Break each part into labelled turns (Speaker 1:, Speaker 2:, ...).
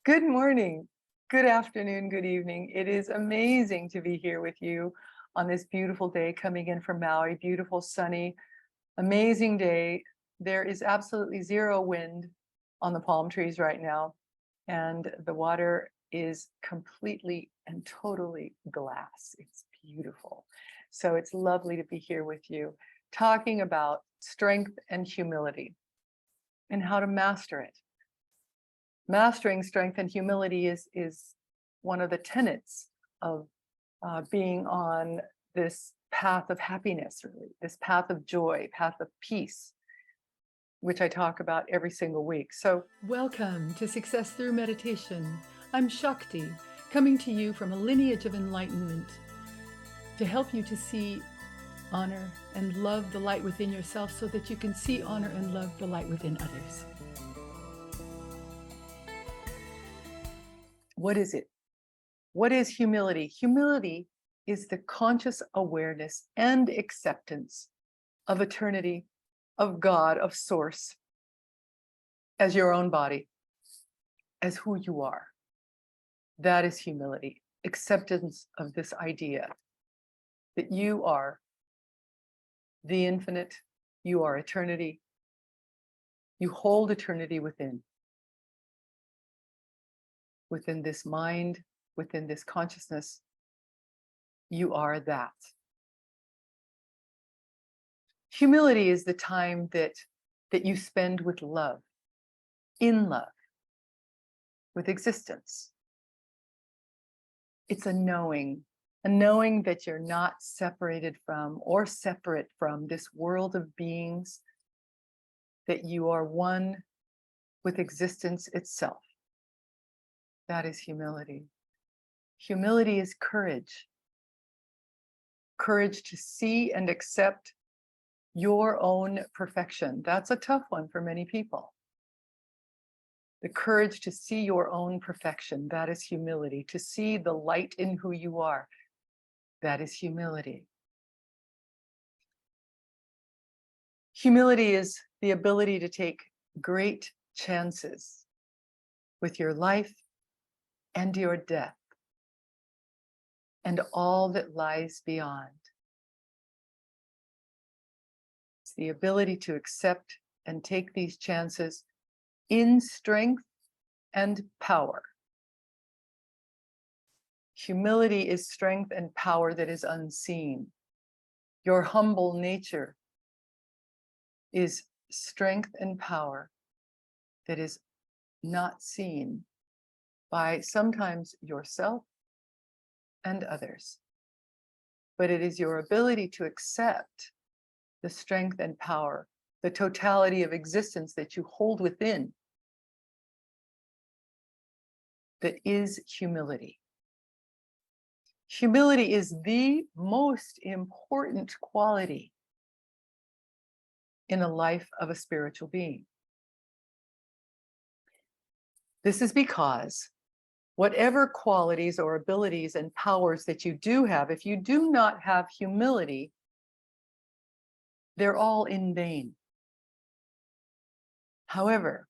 Speaker 1: Good morning, good afternoon, good evening. It is amazing to be here with you on this beautiful day coming in from Maui. Beautiful, sunny, amazing day. There is absolutely zero wind on the palm trees right now, and the water is completely and totally glass. It's beautiful. So it's lovely to be here with you, talking about strength and humility and how to master it. Mastering strength and humility is one of the tenets of being on this path of happiness, really, this path of joy, path of peace, which I talk about every single week. So,
Speaker 2: Welcome to Success Through Meditation. I'm Shakti, coming to you from a lineage of enlightenment to help you to see, honor, and love the light within yourself so that you can see, honor, and love the light within others.
Speaker 1: what is it? What is humility? Humility is the conscious awareness and acceptance of eternity, of God, of Source, as your own body, as who you are. That is humility, acceptance of this idea that you are the infinite, you are eternity, you hold eternity within this mind, within this consciousness. You are that. Humility is the time that you spend with love, in love, with existence. It's a knowing that you're not separated from or separate from this world of beings, that you are one with existence itself. That is humility. Humility is courage. Courage to see and accept your own perfection. That's a tough one for many people. The courage to see your own perfection, that is humility. To see the light in who you are, that is humility. Humility is the ability to take great chances with your life and your death and all that lies beyond. It's the ability to accept and take these chances in strength and power. Humility is strength and power that is unseen. Your humble nature is strength and power that is not seen by sometimes yourself and others. But it is your ability to accept the strength and power, the totality of existence that you hold within, that is humility. Humility is the most important quality in the life of a spiritual being. This is because whatever qualities or abilities and powers that you do have, if you do not have humility, they're all in vain. However,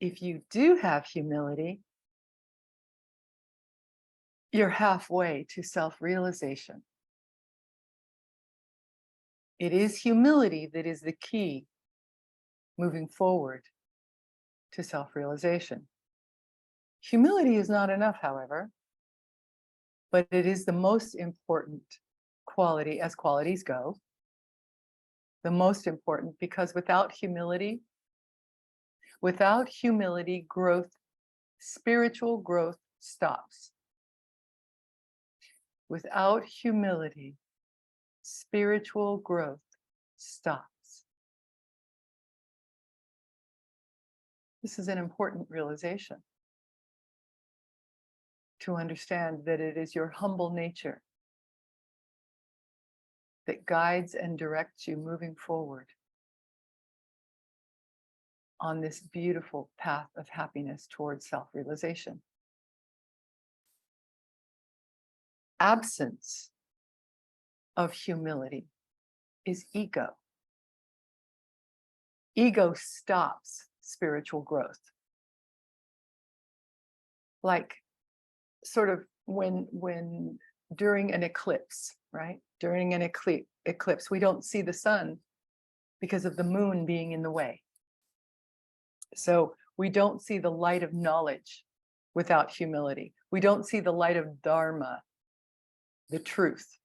Speaker 1: if you do have humility, you're halfway to self-realization. It is humility that is the key moving forward to self-realization. Humility is not enough, however, but it is the most important quality as qualities go. The most important, because without humility, growth, spiritual growth stops. Without humility, spiritual growth stops. This is an important realization, to understand that it is your humble nature that guides and directs you moving forward on this beautiful path of happiness towards self-realization. Absence of humility is ego. Ego stops spiritual growth. like sort of when during an eclipse, right? During an eclipse, we don't see the sun because of the moon being in the way. So we don't see the light of knowledge without humility. We don't see the light of Dharma, the truth,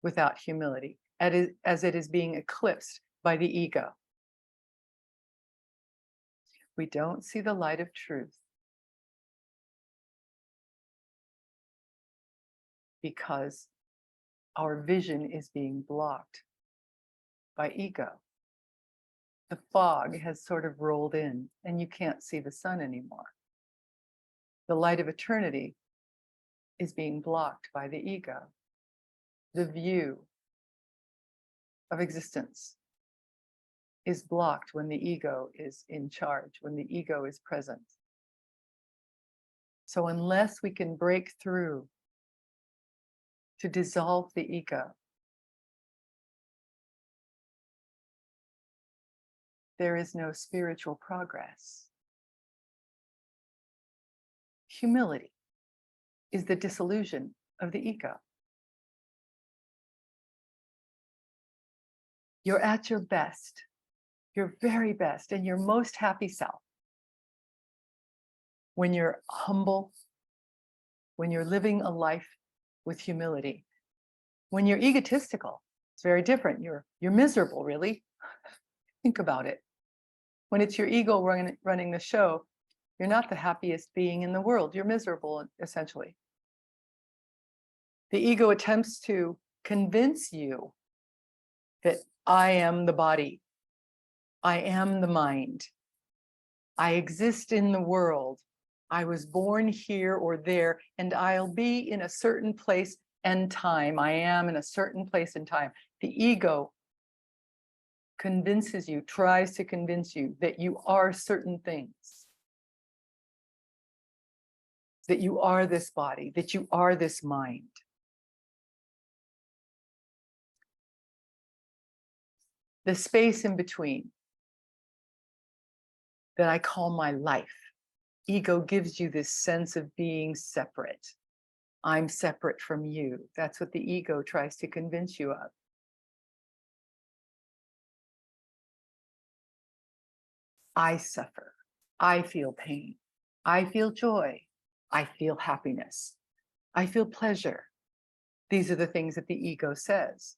Speaker 1: without humility, as it is being eclipsed by the ego. We don't see the light of truth because our vision is being blocked by ego. The fog has sort of rolled in and you can't see the sun anymore. The light of eternity is being blocked by the ego. The view of existence is blocked when the ego is in charge, when the ego is present. So unless we can break through to dissolve the ego, there is no spiritual progress. Humility is the dissolution of the ego. You're at your best, your very best, and your most happy self when you're humble, when you're living a life with humility. When you're egotistical, it's very different. You're miserable, really. Think about it. When it's your ego running the show, you're not the happiest being in the world. You're miserable, essentially. The ego attempts to convince you that I am the body, I am the mind, I exist in the world, I was born here or there, and I'll be in a certain place and time. I am in a certain place and time. The ego convinces you, tries to convince you that you are certain things, that you are this body, that you are this mind. The space in between that I call my life. Ego gives you this sense of being separate. I'm separate from you. That's what the ego tries to convince you of. I suffer. I feel pain. I feel joy. I feel happiness. I feel pleasure. These are the things that the ego says.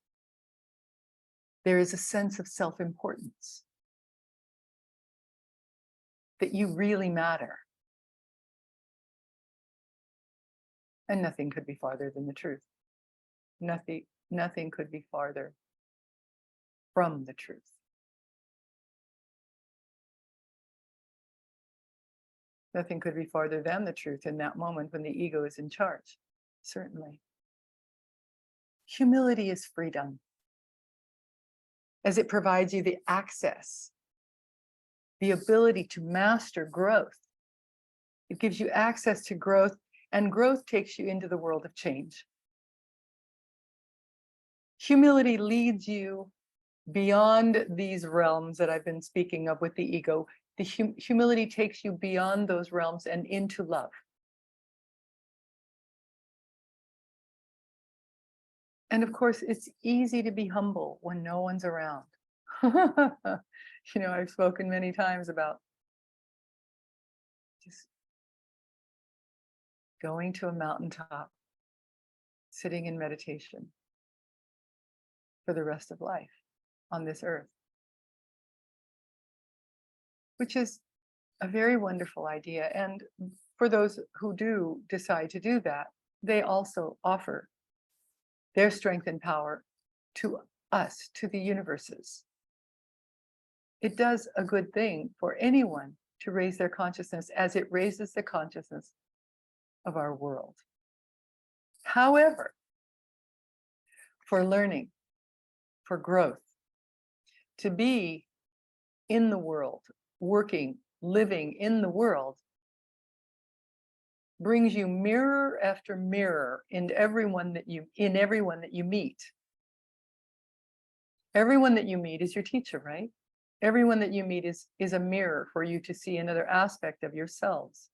Speaker 1: There is a sense of self-importance, that you really matter. And nothing could be farther than the truth. Nothing could be farther from the truth. Nothing could be farther than the truth in that moment when the ego is in charge, certainly. Humility is freedom, as it provides you the access, the ability to master growth. It gives you access to growth, and growth takes you into the world of change. Humility leads you beyond these realms that I've been speaking of with the ego. The humility takes you beyond those realms and into love. And of course, it's easy to be humble when no one's around. I've spoken many times about just going to a mountaintop, sitting in meditation for the rest of life on this earth, which is a very wonderful idea. And for those who do decide to do that, they also offer their strength and power to us, to the universes. It does a good thing for anyone to raise their consciousness as it raises the consciousness of our world. However, for learning, for growth, to be in the world, working, living in the world, brings you mirror after mirror in everyone that you meet. Everyone that you meet is your teacher, right? Everyone that you meet is a mirror for you to see another aspect of yourselves.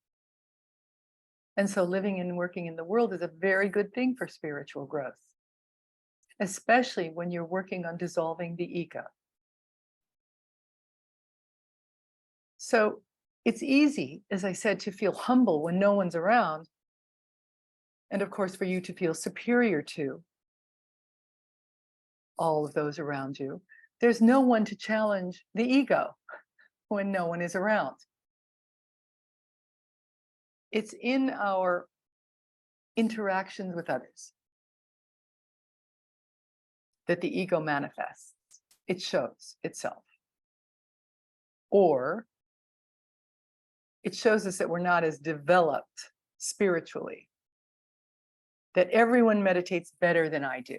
Speaker 1: And so living and working in the world is a very good thing for spiritual growth, especially when you're working on dissolving the ego. So it's easy, as I said, to feel humble when no one's around. And of course, for you to feel superior to all of those around you. There's no one to challenge the ego when no one is around. It's in our interactions with others that the ego manifests. It shows itself. Or it shows us that we're not as developed spiritually, that everyone meditates better than I do.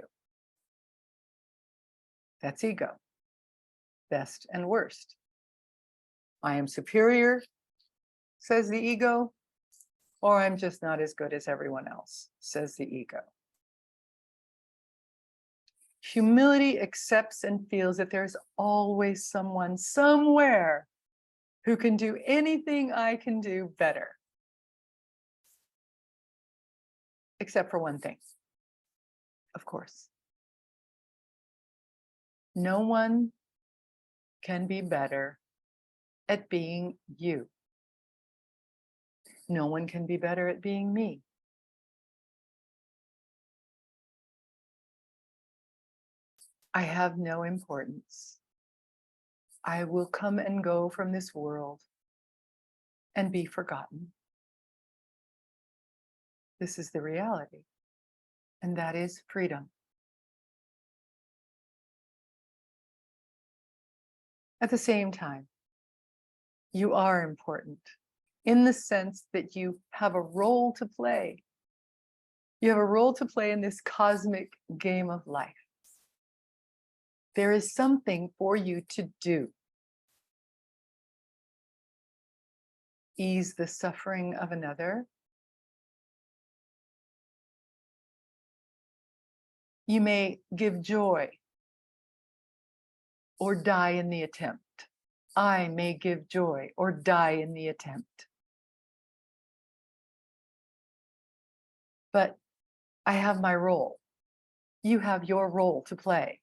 Speaker 1: That's ego, best and worst. I am superior, says the ego, or I'm just not as good as everyone else, says the ego. Humility accepts and feels that there's always someone somewhere who can do anything I can do better. Except for one thing, of course. No one can be better at being you. No one can be better at being me. I have no importance. I will come and go from this world and be forgotten. This is the reality, and that is freedom. At the same time, you are important in the sense that you have a role to play. You have a role to play in this cosmic game of life. There is something for you to do. Ease the suffering of another. You may give joy or die in the attempt. I may give joy or die in the attempt. But I have my role. You have your role to play.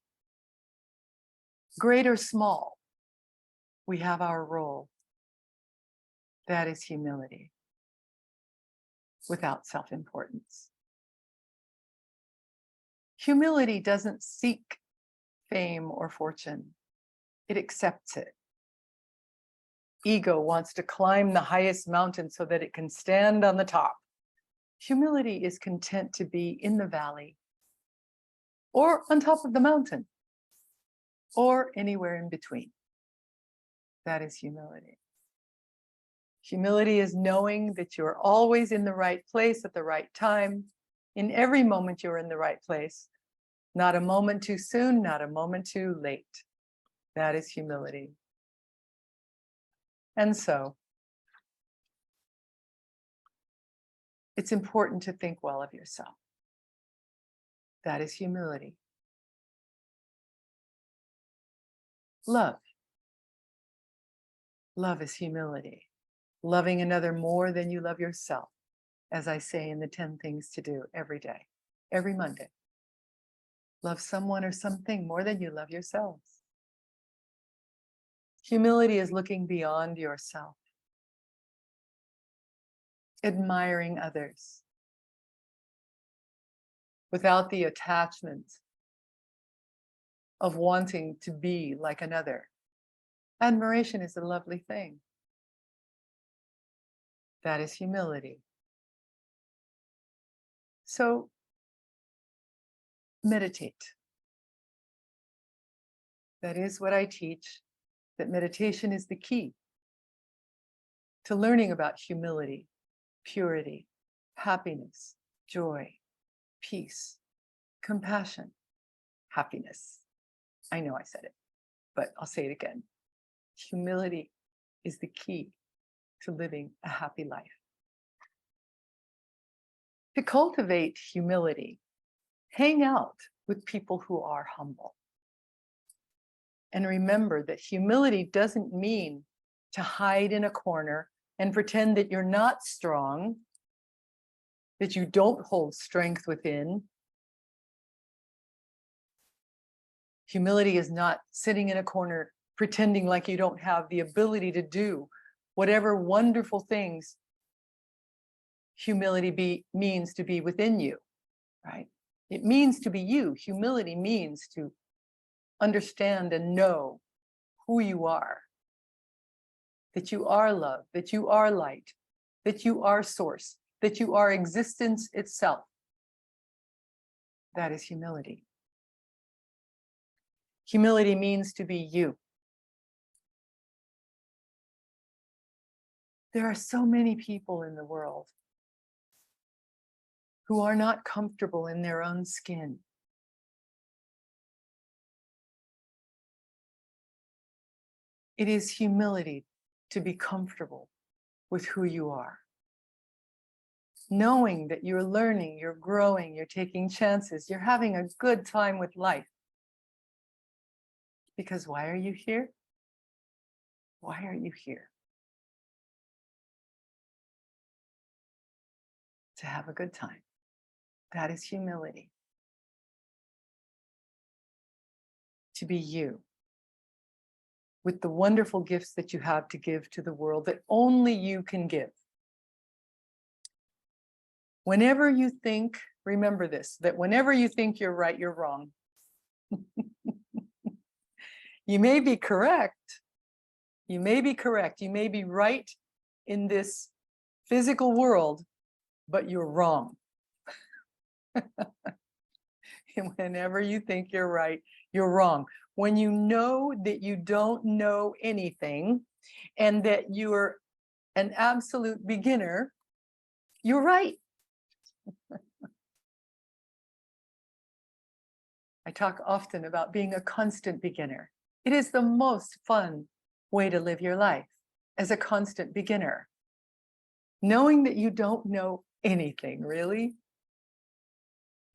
Speaker 1: Great or small, we have our role. That is humility without self-importance. Humility doesn't seek fame or fortune. It accepts it. Ego wants to climb the highest mountain so that it can stand on the top. Humility is content to be in the valley or on top of the mountain or anywhere in between. That is humility. Humility is knowing that you're always in the right place at the right time. In every moment, you're in the right place. Not a moment too soon, not a moment too late. That is humility. And so, it's important to think well of yourself. That is humility. Love. Love is humility. Loving another more than you love yourself, as I say in the 10 things to do every day, every Monday. Love someone or something more than you love yourselves. Humility is looking beyond yourself, admiring others without the attachment of wanting to be like another. Admiration is a lovely thing. That is humility. So, meditate. That is what I teach, that meditation is the key to learning about humility, purity, happiness, joy, peace, compassion, happiness. I know I said it, but I'll say it again. Humility is the key to living a happy life. To cultivate humility, hang out with people who are humble. And remember that humility doesn't mean to hide in a corner and pretend that you're not strong, that you don't hold strength within. Humility is not sitting in a corner pretending like you don't have the ability to do whatever wonderful things humility means to be within you, right? It means to be you. Humility means to understand and know who you are, that you are love, that you are light, that you are source, that you are existence itself. That is humility. Humility means to be you. There are so many people in the world who are not comfortable in their own skin. It is humility to be comfortable with who you are. Knowing that you're learning, you're growing, you're taking chances, you're having a good time with life. Because why are you here? Why are you here? To have a good time. That is humility. To be you, with the wonderful gifts that you have to give to the world that only you can give. Whenever you think, remember this, that whenever you think you're right, you're wrong. You may be correct. You may be correct. You may be right in this physical world, but you're wrong. Whenever you think you're right, you're wrong. When you know that you don't know anything and that you're an absolute beginner, you're right. I talk often about being a constant beginner. It is the most fun way to live your life, as a constant beginner. Knowing that you don't know anything, really,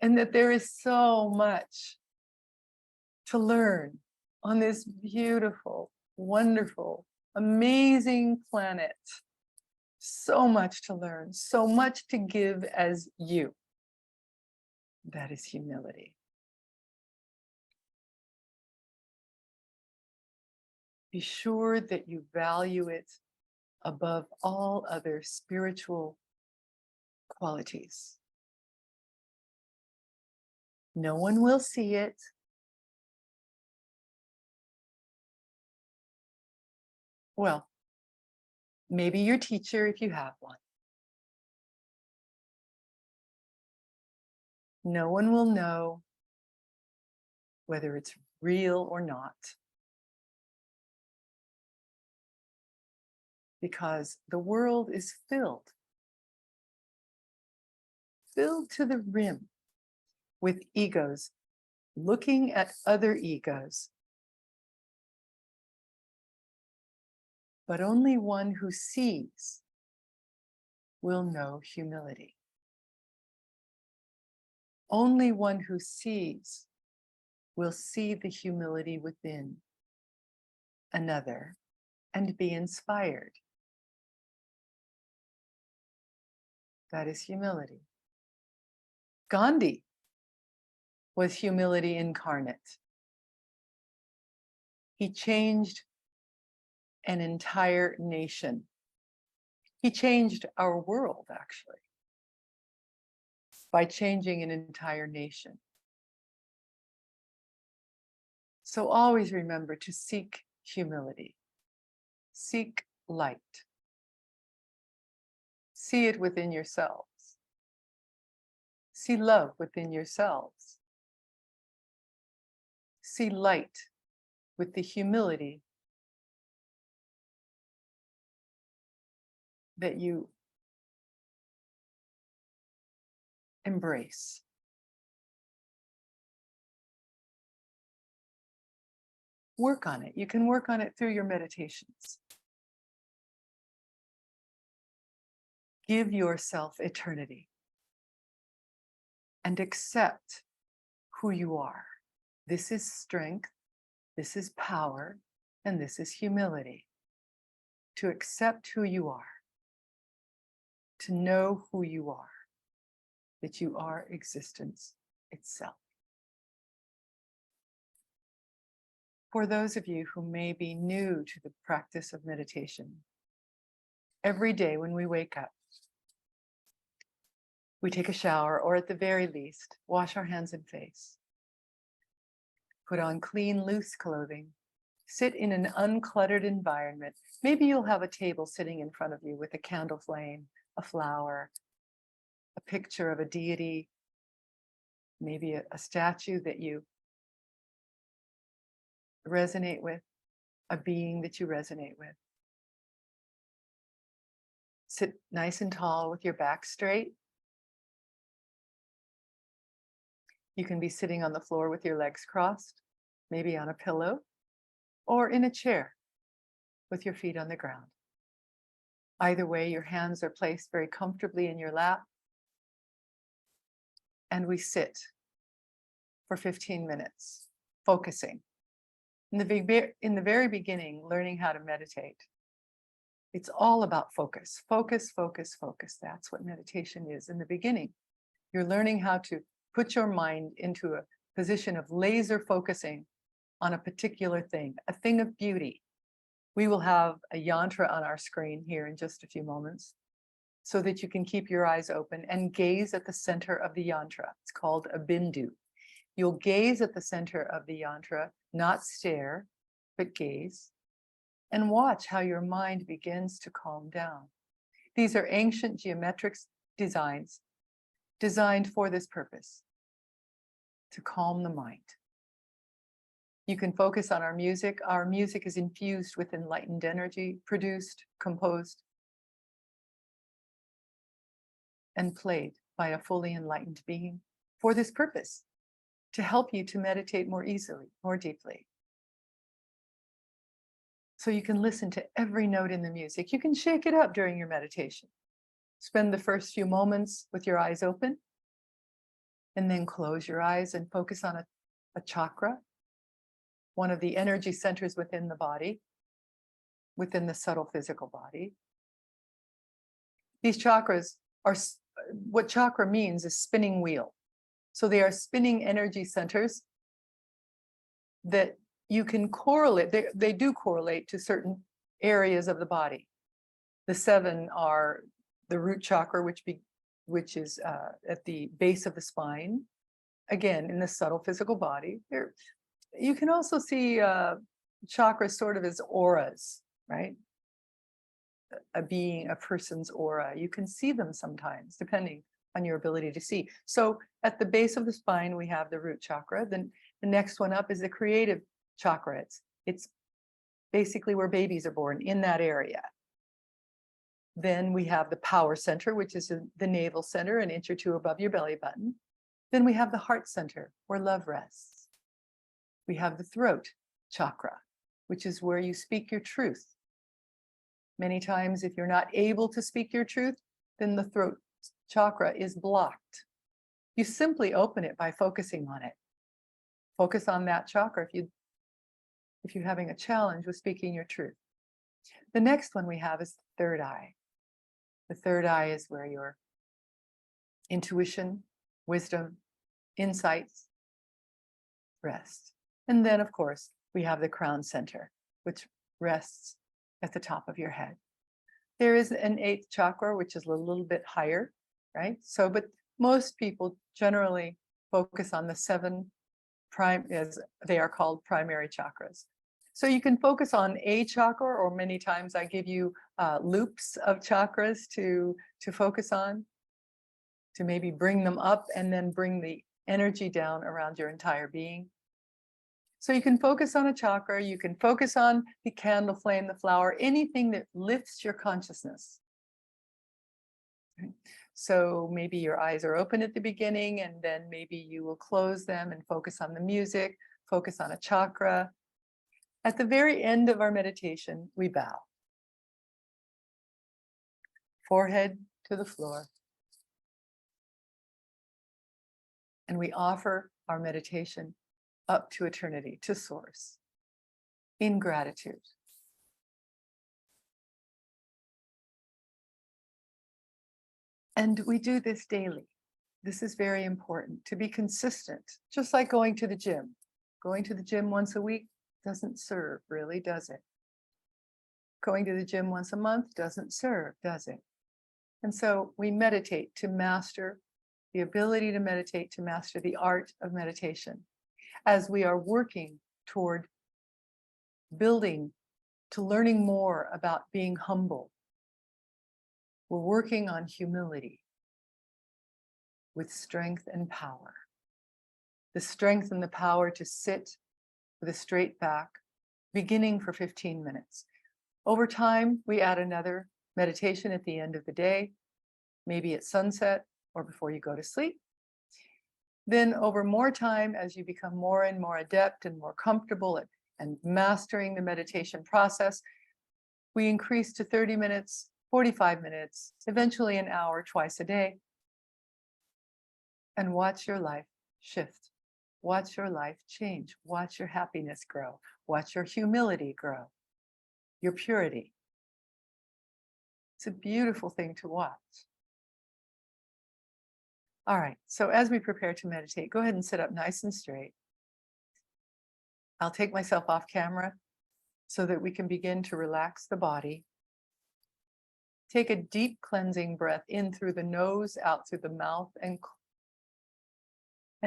Speaker 1: and that there is so much to learn on this beautiful, wonderful, amazing planet. So much to learn, so much to give as you. That is humility. Be sure that you value it above all other spiritual qualities. No one will see it. Well, maybe your teacher if you have one. No one will know whether it's real or not, because the world is filled to the rim with egos looking at other egos. But only one who sees will know humility. Only one who sees will see the humility within another and be inspired. That is humility. Gandhi was humility incarnate. He changed an entire nation. He changed our world, actually, by changing an entire nation. So always remember to seek humility, seek light. See it within yourselves. See love within yourselves. See light with the humility that you embrace. Work on it. You can work on it through your meditations. Give yourself eternity and accept who you are. This is strength. This is power, and this is humility. To accept who you are, to know who you are, that you are existence itself. For those of you who may be new to the practice of meditation, every day when we wake up, we take a shower, or at the very least, wash our hands and face. Put on clean, loose clothing. Sit in an uncluttered environment. Maybe you'll have a table sitting in front of you with a candle flame, a flower, a picture of a deity, maybe a statue that you resonate with, a being that you resonate with. Sit nice and tall with your back straight. You can be sitting on the floor with your legs crossed, maybe on a pillow, or in a chair with your feet on the ground. Either way, your hands are placed very comfortably in your lap, and we sit for 15 minutes, focusing. In the very beginning, learning how to meditate, it's all about focus. Focus, focus, focus. That's what meditation is in the beginning. You're learning how to put your mind into a position of laser focusing on a particular thing, a thing of beauty. We will have a yantra on our screen here in just a few moments so that you can keep your eyes open and gaze at the center of the yantra. It's called a bindu. You'll gaze at the center of the yantra, not stare, but gaze, and watch how your mind begins to calm down. These are ancient geometric designs designed for this purpose, to calm the mind. You can focus on our music. Our music is infused with enlightened energy, produced, composed, and played by a fully enlightened being for this purpose, to help you to meditate more easily, more deeply. So you can listen to every note in the music. You can shake it up during your meditation. Spend the first few moments with your eyes open, and then close your eyes and focus on a chakra, one of the energy centers within the body, within the subtle physical body. These chakras are, what chakra means is spinning wheel. So they are spinning energy centers that you can correlate, they do correlate to certain areas of the body. The 7 are the root chakra, which is at the base of the spine, again, in the subtle physical body. You can also see chakras sort of as auras, right? A person's aura. You can see them sometimes, depending on your ability to see. So at the base of the spine, we have the root chakra. Then the next one up is the creative chakra. It's basically where babies are born, in that area. Then we have the power center, which is the navel center, an inch or two above your belly button. Then we have the heart center, where love rests. We have the throat chakra, which is where you speak your truth. Many times, if you're not able to speak your truth, then the throat chakra is blocked. You simply open it by focusing on it. Focus on that chakra if you're having a challenge with speaking your truth. The next one we have is the third eye. The third eye is where your intuition, wisdom, insights rest. And then, of course, we have the crown center, which rests at the top of your head. There is an 8th chakra, which is a little bit higher, right? So, but most people generally focus on the 7 as they are called primary chakras. So you can focus on a chakra, or many times I give you loops of chakras to focus on, to maybe bring them up and then bring the energy down around your entire being. So you can focus on a chakra, you can focus on the candle flame, the flower, anything that lifts your consciousness. Okay. So maybe your eyes are open at the beginning, and then maybe you will close them and focus on the music, focus on a chakra. At the very end of our meditation, we bow. Forehead to the floor. And we offer our meditation up to eternity, to source. in gratitude. And we do this daily. This is very important to be consistent, just like going to the gym. Going to the gym once a week doesn't serve, really, does it? Going to the gym once a month doesn't serve, does it? And so we meditate to master the ability to meditate, to master the art of meditation, as we are working toward building, to learning more about being humble. We're working on humility with strength and power. The strength and the power to sit with a straight back, beginning for 15 minutes. Over time, we add another meditation at the end of the day, maybe at sunset or before you go to sleep. Then over more time, as you become more and more adept and more comfortable and mastering the meditation process, we increase to 30 minutes, 45 minutes, eventually an hour twice a day. And watch your life shift. Watch your life change. Watch your happiness grow. Watch your humility grow. Your purity. It's a beautiful thing to watch. All right, so as we prepare to meditate, go ahead and sit up nice and straight. I'll take myself off camera so that we can begin to relax the body. Take a deep cleansing breath in through the nose, out through the mouth, and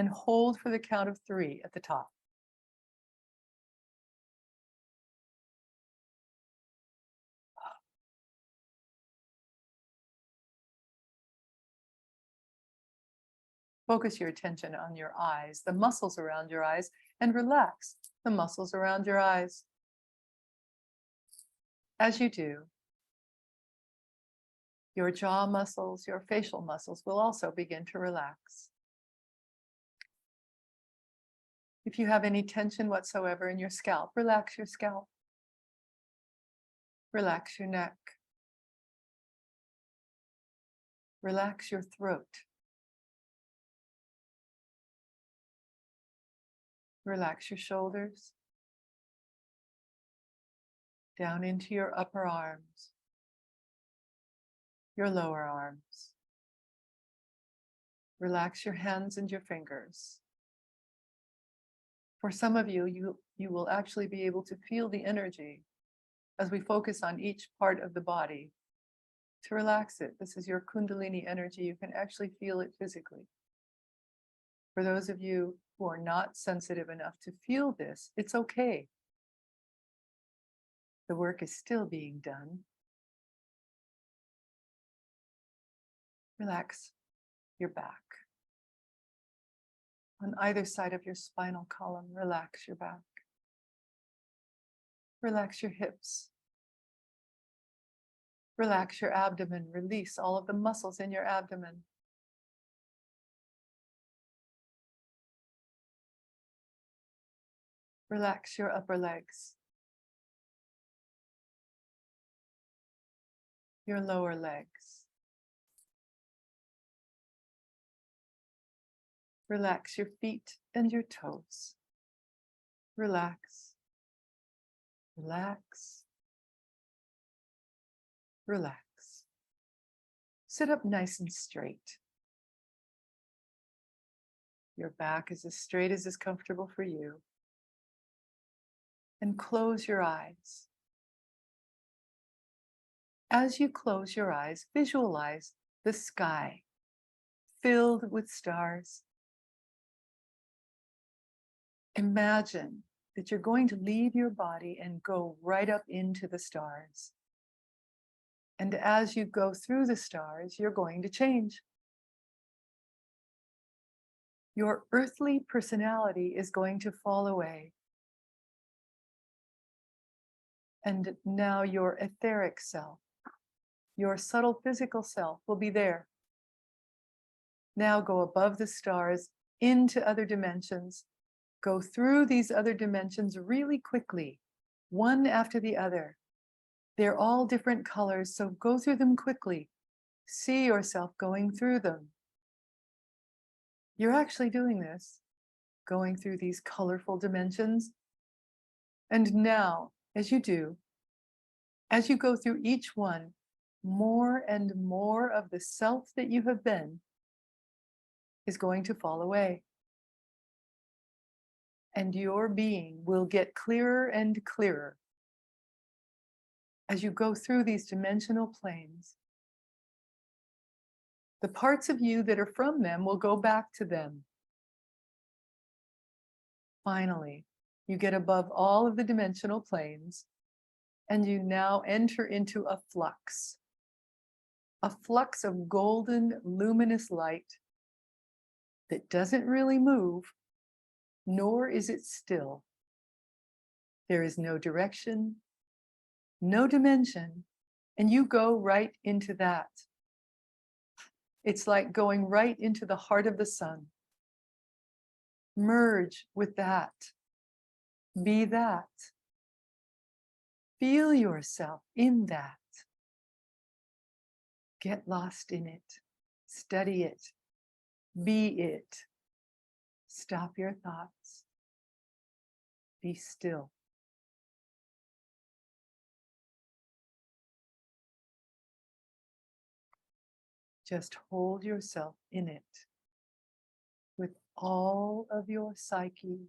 Speaker 1: hold for the count of 3 at the top. Focus your attention on your eyes, the muscles around your eyes, and relax the muscles around your eyes. As you do, your jaw muscles, your facial muscles will also begin to relax. If you have any tension whatsoever in your scalp, relax your scalp. Relax your neck. Relax your throat. Relax your shoulders. Down into your upper arms, your lower arms. Relax your hands and your fingers. For some of you, you will actually be able to feel the energy as we focus on each part of the body to relax it. This is your Kundalini energy. You can actually feel it physically. For those of you who are not sensitive enough to feel this, it's okay. The work is still being done. Relax your back. On either side of your spinal column, relax your back. Relax your hips. Relax your abdomen. Release all of the muscles in your abdomen. Relax your upper legs. Your lower legs. Relax your feet and your toes. Relax. Relax. Relax. Sit up nice and straight. Your back is as straight as is comfortable for you. And close your eyes. As you close your eyes, visualize the sky filled with stars. Imagine that you're going to leave your body and go right up into the stars. And as you go through the stars, you're going to change. Your earthly personality is going to fall away. And now your etheric self, your subtle physical self will be there. Now go above the stars into other dimensions. Go through these other dimensions really quickly, one after the other. They're all different colors, so go through them quickly. See yourself going through them. You're actually doing this, going through these colorful dimensions. And now, as you do, as you go through each one, more and more of the self that you have been is going to fall away. And your being will get clearer and clearer as you go through these dimensional planes. The parts of you that are from them will go back to them. Finally, you get above all of the dimensional planes, and you now enter into a flux of golden, luminous light that doesn't really move, nor is it still. There is no direction, no dimension, and you go right into that. It's like going right into the heart of the sun. Merge with that. Be that. Feel yourself in that. Get lost in it. Study it. Be it. Stop your thoughts. Be still. Just hold yourself in it with all of your psyche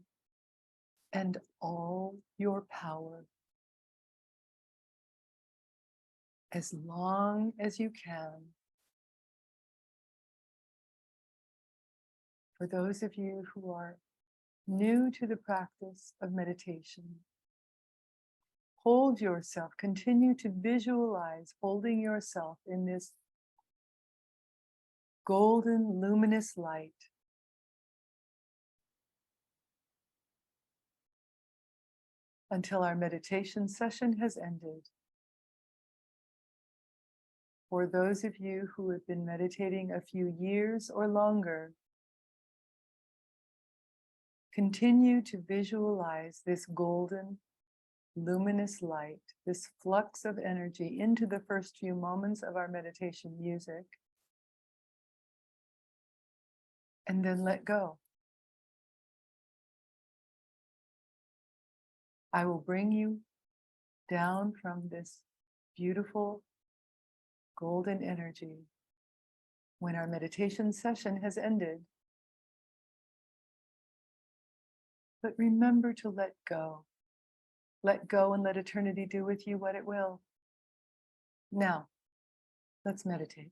Speaker 1: and all your power as long as you can. For those of you who are new to the practice of meditation, hold yourself, continue to visualize holding yourself in this golden, luminous light. Until our meditation session has ended. For those of you who have been meditating a few years or longer, continue to visualize this golden, luminous light, this flux of energy into the first few moments of our meditation music, and then let go. I will bring you down from this beautiful golden energy when our meditation session has ended. But remember to let go. Let go and let eternity do with you what it will. Now, let's meditate.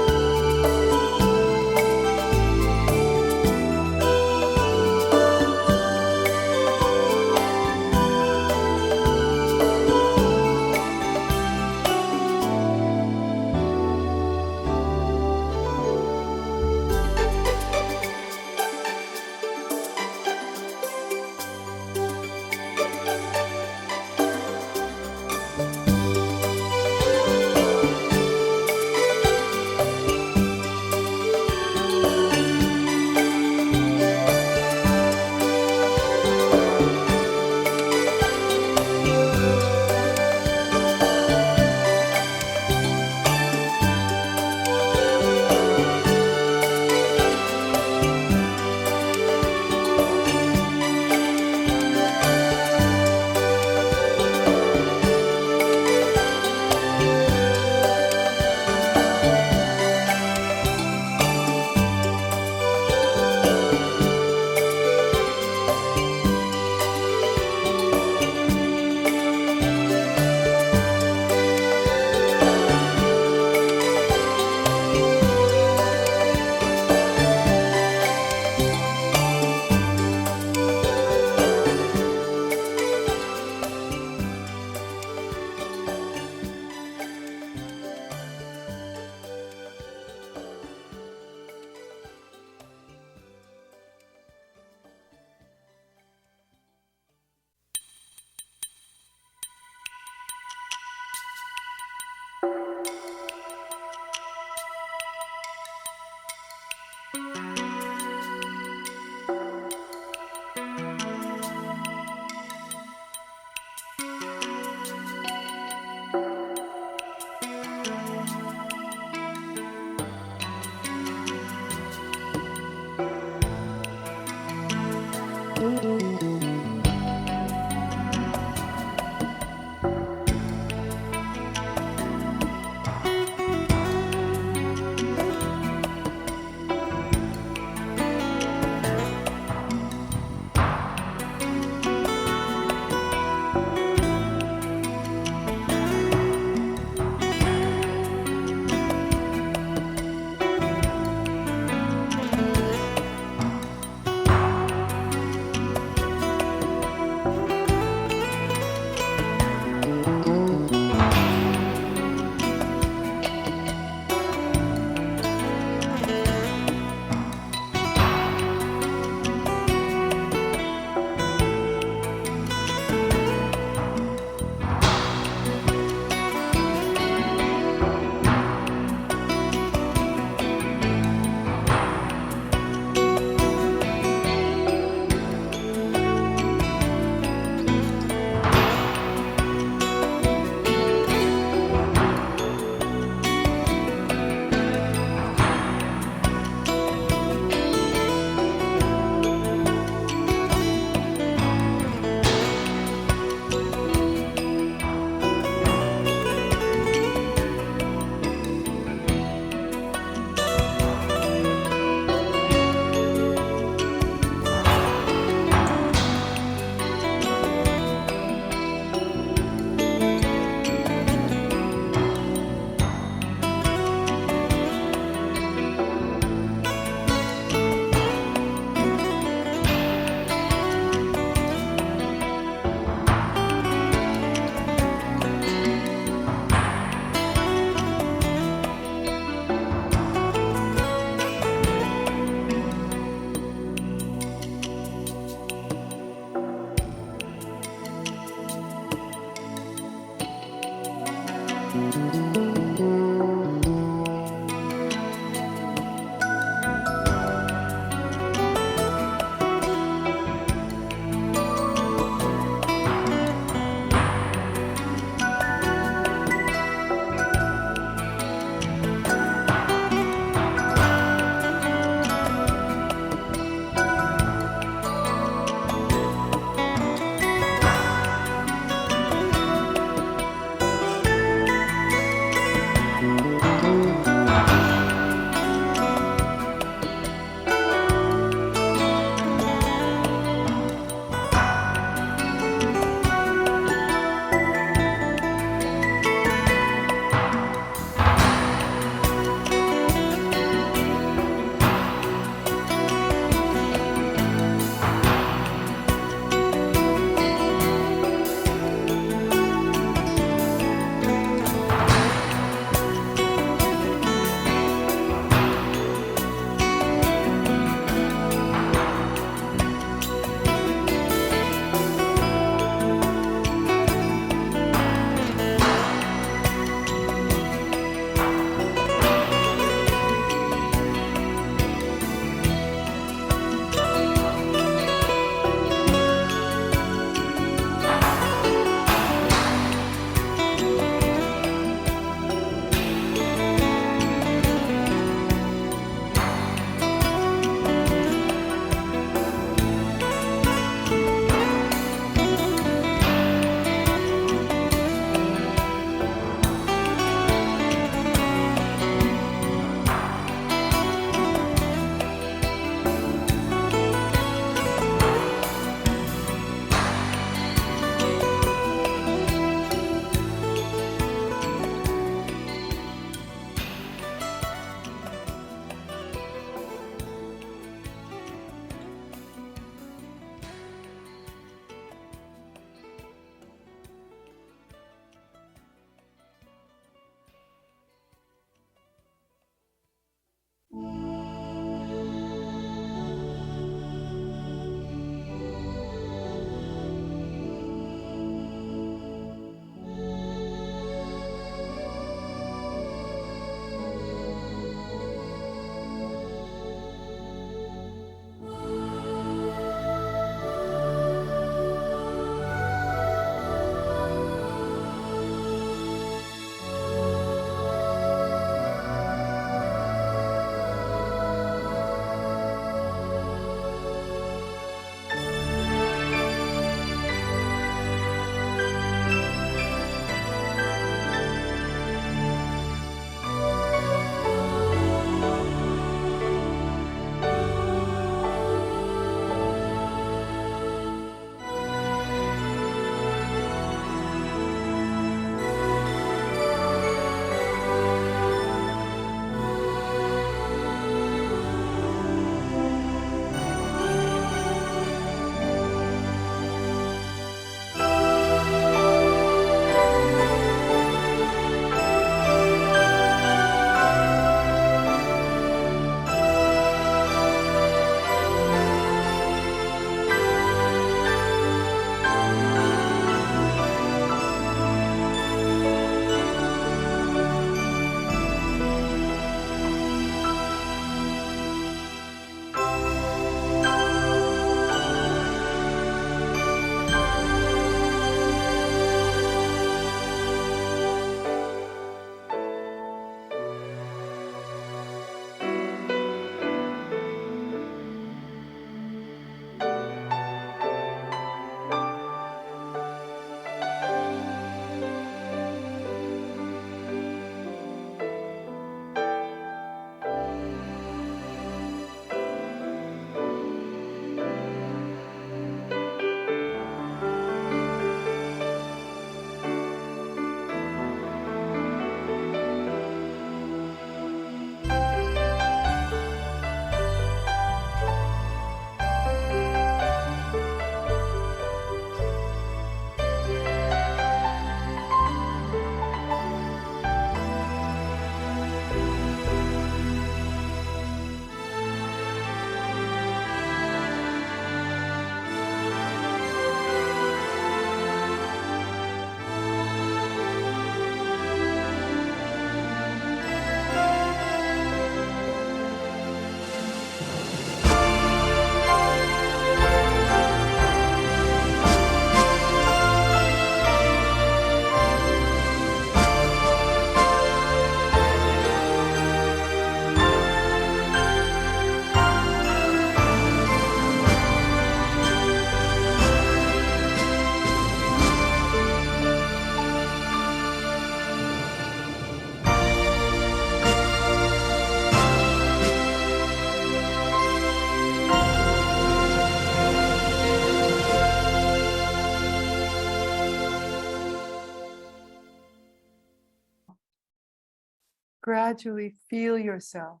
Speaker 1: Gradually feel yourself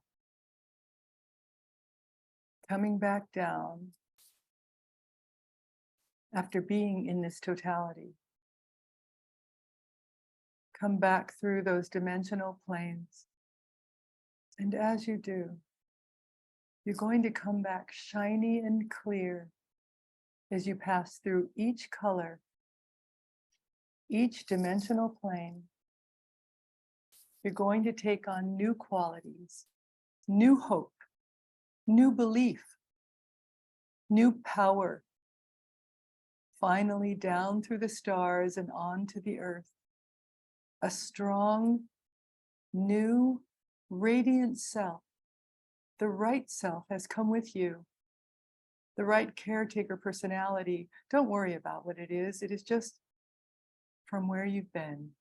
Speaker 1: coming back down after being in this totality. Come back through those dimensional planes. And as you do, you're going to come back shiny and clear as you pass through each color, each dimensional plane. You're going to take on new qualities, new hope, new belief, new power. Finally, down through the stars and onto the earth. A strong, new, radiant self. The right self has come with you. The right caretaker personality. Don't worry about what it is. It is just from where you've been.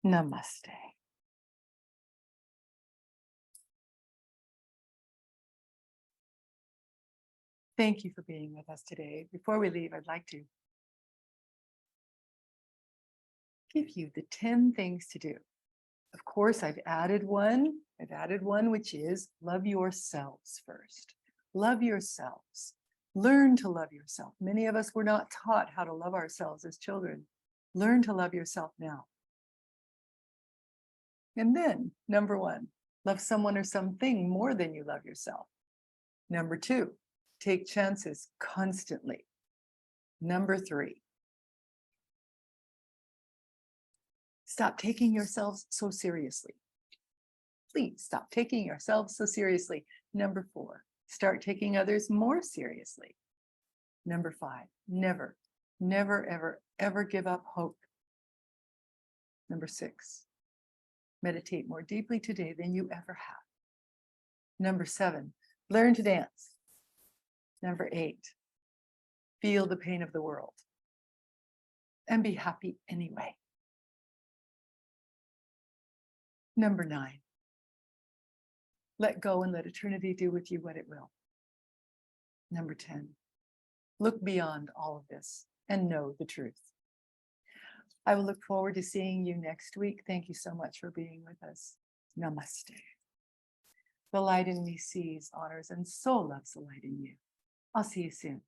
Speaker 1: Namaste. Thank you for being with us today. Before we leave, I'd like to give you the 10 things to do. Of course, I've added one, which is love yourselves first. Love yourselves. Learn to love yourself. Many of us were not taught how to love ourselves as children. Learn to love yourself now. And then, number 1, love someone or something more than you love yourself. Number 2, take chances constantly. Number 3, stop taking yourselves so seriously. Please stop taking yourselves so seriously. Number 4, start taking others more seriously. Number 5, never, never, ever, ever give up hope. Number 6, meditate more deeply today than you ever have. Number 7, learn to dance. Number 8, feel the pain of the world and be happy anyway. Number 9, let go and let eternity do with you what it will. Number 10, look beyond all of this and know the truth. I will look forward to seeing you next week. Thank you so much for being with us. Namaste. The light in me sees, honors, and so loves the light in you. I'll see you soon.